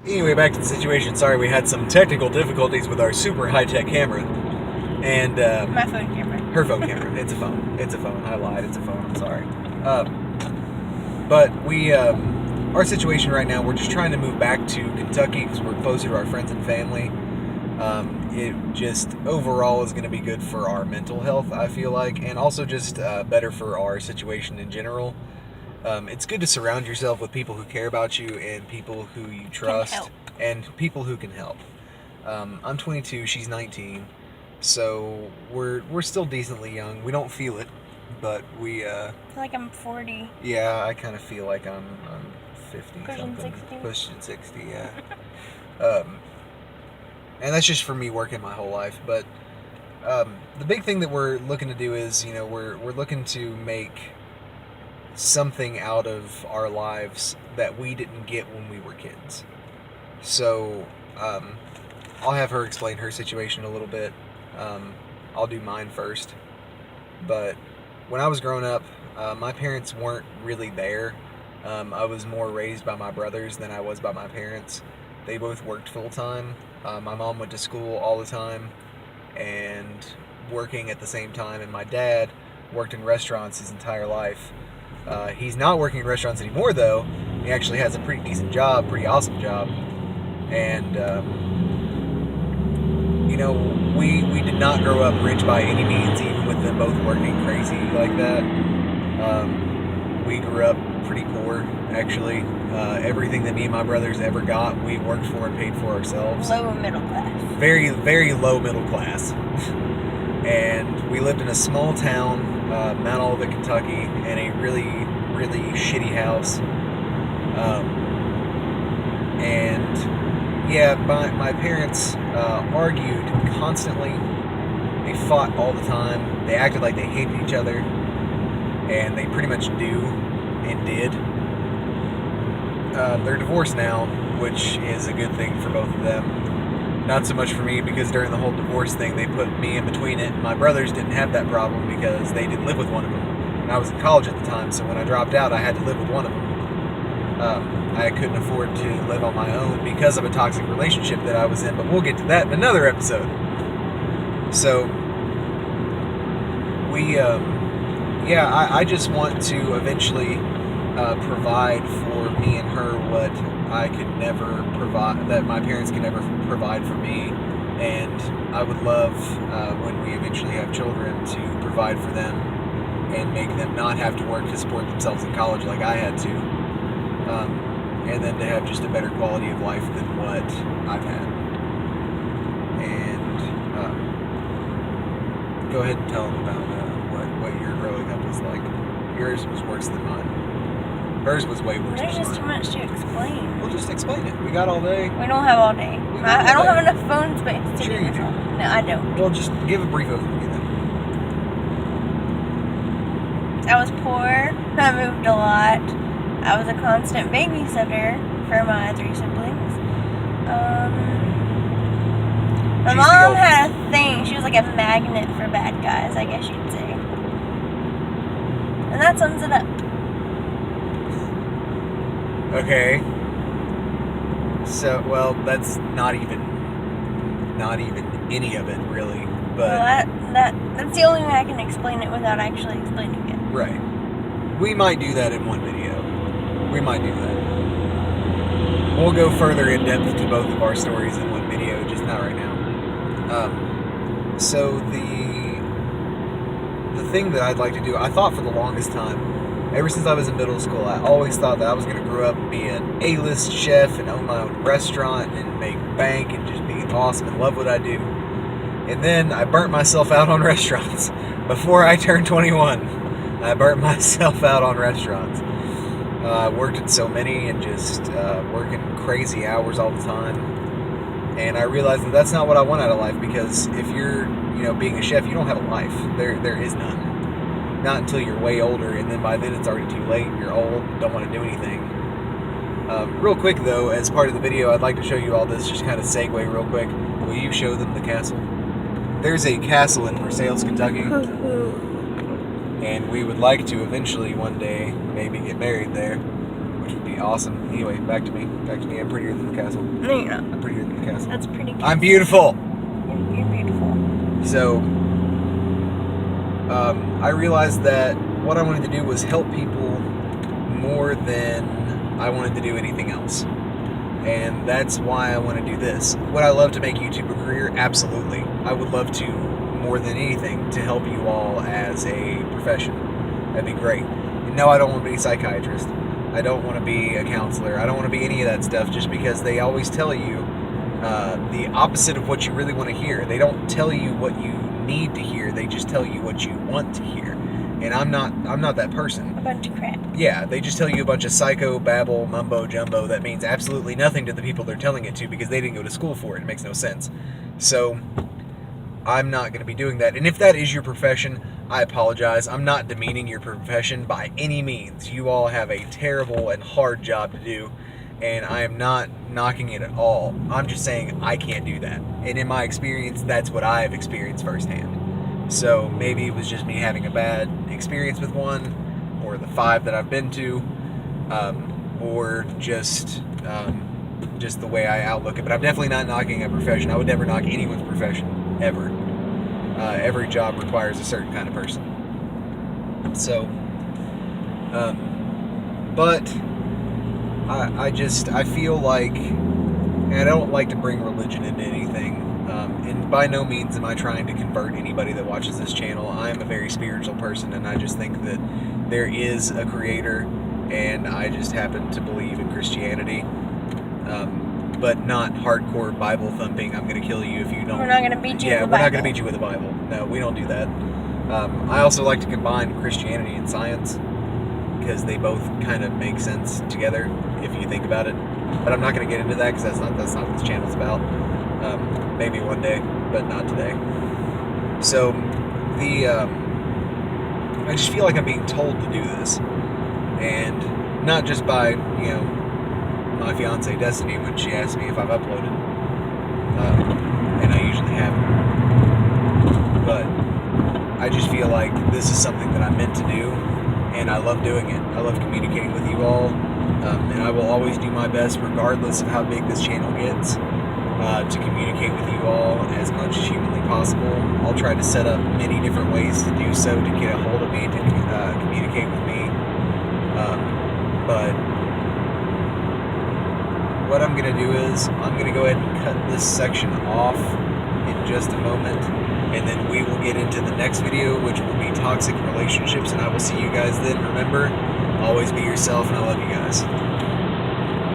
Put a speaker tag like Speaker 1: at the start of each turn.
Speaker 1: Anyway, back to the situation. Sorry, we had some technical difficulties with our super high-tech camera. And,
Speaker 2: My phone camera.
Speaker 1: her phone camera. It's a phone. It's a phone. I lied. It's a phone. I'm sorry. But we, our situation right now, we're just trying to move back to Kentucky because we're closer to our friends and family. It just overall is going to be good for our mental health, I feel like, and also just better for our situation in general. It's good to surround yourself with people who care about you and people who you trust and people who can help. I'm 22, she's 19, so we're still decently young. We don't feel it, but we.
Speaker 2: I feel like I'm 40.
Speaker 1: Yeah, I kind of feel like I'm 50
Speaker 2: Pushing
Speaker 1: something,
Speaker 2: 60.
Speaker 1: pushing 60. Yeah. And that's just for me working my whole life, but the big thing that we're looking to do is, we're looking to make something out of our lives that we didn't get when we were kids. So I'll have her explain her situation a little bit. I'll do mine first. But when I was growing up, my parents weren't really there. I was more raised by my brothers than I was by my parents. They both worked full time. My mom went to school all the time and working at the same time, and my dad worked in restaurants his entire life. He's not working in restaurants anymore, though. He actually has a pretty decent job, pretty awesome job. And, we did not grow up rich by any means, even with them both working crazy like that. We grew up pretty poor, actually. Everything that me and my brothers ever got, we worked for and paid for ourselves.
Speaker 2: Low middle class.
Speaker 1: Very, very low middle class. And we lived in a small town, Mount Olivet, Kentucky, in a really, really shitty house. My parents argued constantly. They fought all the time. They acted like they hated each other. And they pretty much do and did. They're divorced now, which is a good thing for both of them. Not so much for me, because during the whole divorce thing, they put me in between it. My brothers didn't have that problem because they didn't live with one of them. And I was in college at the time, so when I dropped out, I had to live with one of them. I couldn't afford to live on my own because of a toxic relationship that I was in, but we'll get to that in another episode. So, I just want to eventually provide for me and her what I could never provide, that my parents could never provide for me. And I would love, when we eventually have children, to provide for them and make them not have to work to support themselves in college like I had to. And then to have just a better quality of life than what I've had. And go ahead and tell them about what your growing up was like. Yours was worse than mine. Hers was way worse than mine.
Speaker 2: There's just too much to explain.
Speaker 1: We'll just explain it. We got all day.
Speaker 2: We don't have all day. I don't have enough phone space to
Speaker 1: Sure
Speaker 2: do
Speaker 1: you
Speaker 2: this
Speaker 1: do.
Speaker 2: all. No, I don't.
Speaker 1: Well, just give a brief overview then.
Speaker 2: I was poor. I moved a lot. I was a constant babysitter for my 3 siblings. My mom had a thing. She was like a magnet for bad guys, I guess you'd say. And that sums it up.
Speaker 1: Okay. So, well, that's not even any of it, really. But
Speaker 2: Well, that's the only way I can explain it without actually explaining it.
Speaker 1: right. We might do that in one video. We might do that. We'll go further in depth to both of our stories in one video, just not right now. So the thing that I'd like to do, I thought for the longest time, ever since I was in middle school, I always thought that I was going to grow up and be an A-list chef and own my own restaurant and make bank and just be awesome and love what I do. And then I burnt myself out on restaurants. Before I turned 21, I burnt myself out on restaurants. I worked at so many and just working crazy hours all the time. And I realized that that's not what I want out of life, because if you're, being a chef, you don't have a life. There is none. Not until you're way older, and then by then it's already too late. You're old, don't want to do anything. Real quick, though, as part of the video, I'd like to show you all this, just kind of segue real quick. Will you show them the castle? There's a castle in Versailles, Kentucky. And we would like to eventually one day maybe get married there. which would be awesome. Anyway, back to me. I'm prettier than the castle.
Speaker 2: No, you're not.
Speaker 1: I'm prettier than the castle.
Speaker 2: That's pretty good.
Speaker 1: I'm beautiful.
Speaker 2: You're beautiful.
Speaker 1: So, I realized that what I wanted to do was help people more than I wanted to do anything else. And that's why I want to do this. Would I love to make YouTube a career? Absolutely. I would love to, more than anything, to help you all as a profession. That'd be great. And no, I don't want to be a psychiatrist. I don't want to be a counselor. I don't want to be any of that stuff just because they always tell you the opposite of what you really want to hear. They don't tell you what you need to hear. They just tell you what you want to hear. And I'm not that person.
Speaker 2: A bunch of crap.
Speaker 1: Yeah, they just tell you a bunch of psycho, babble, mumbo jumbo that means absolutely nothing to the people they're telling it to because they didn't go to school for it. It makes no sense. So, I'm not going to be doing that. And if that is your profession, I apologize. I'm not demeaning your profession by any means. You all have a terrible and hard job to do, and I am not knocking it at all. I'm just saying I can't do that. And in my experience, that's what I have experienced firsthand. So maybe it was just me having a bad experience with one, or the 5 that I've been to, or just the way I outlook it. But I'm definitely not knocking a profession. I would never knock anyone's profession, ever. Every job requires a certain kind of person. So, but I feel like, and I don't like to bring religion into anything. And by no means am I trying to convert anybody that watches this channel. I am a very spiritual person, and I just think that there is a creator, and I just happen to believe in Christianity. But not hardcore Bible thumping. I'm going to kill you if you don't.
Speaker 2: We're not going to beat you with the Bible.
Speaker 1: Yeah, we're not going to beat you with the Bible. No, we don't do that. I also like to combine Christianity and science because they both kind of make sense together if you think about it. But I'm not going to get into that because that's not what this channel's about. Maybe one day, but not today. So, I just feel like I'm being told to do this. And not just by, my fiance Destiny when she asked me if I've uploaded. And I usually haven't. But I just feel like this is something that I'm meant to do, and I love doing it. I love communicating with you all, and I will always do my best, regardless of how big this channel gets, to communicate with you all as much as humanly possible. I'll try to set up many different ways to do so, to get a hold of me, to communicate with me. But what I'm going to do is, I'm going to go ahead and cut this section off in just a moment, and then we will get into the next video, which will be toxic relationships, and I will see you guys then. Remember, always be yourself, and I love you guys.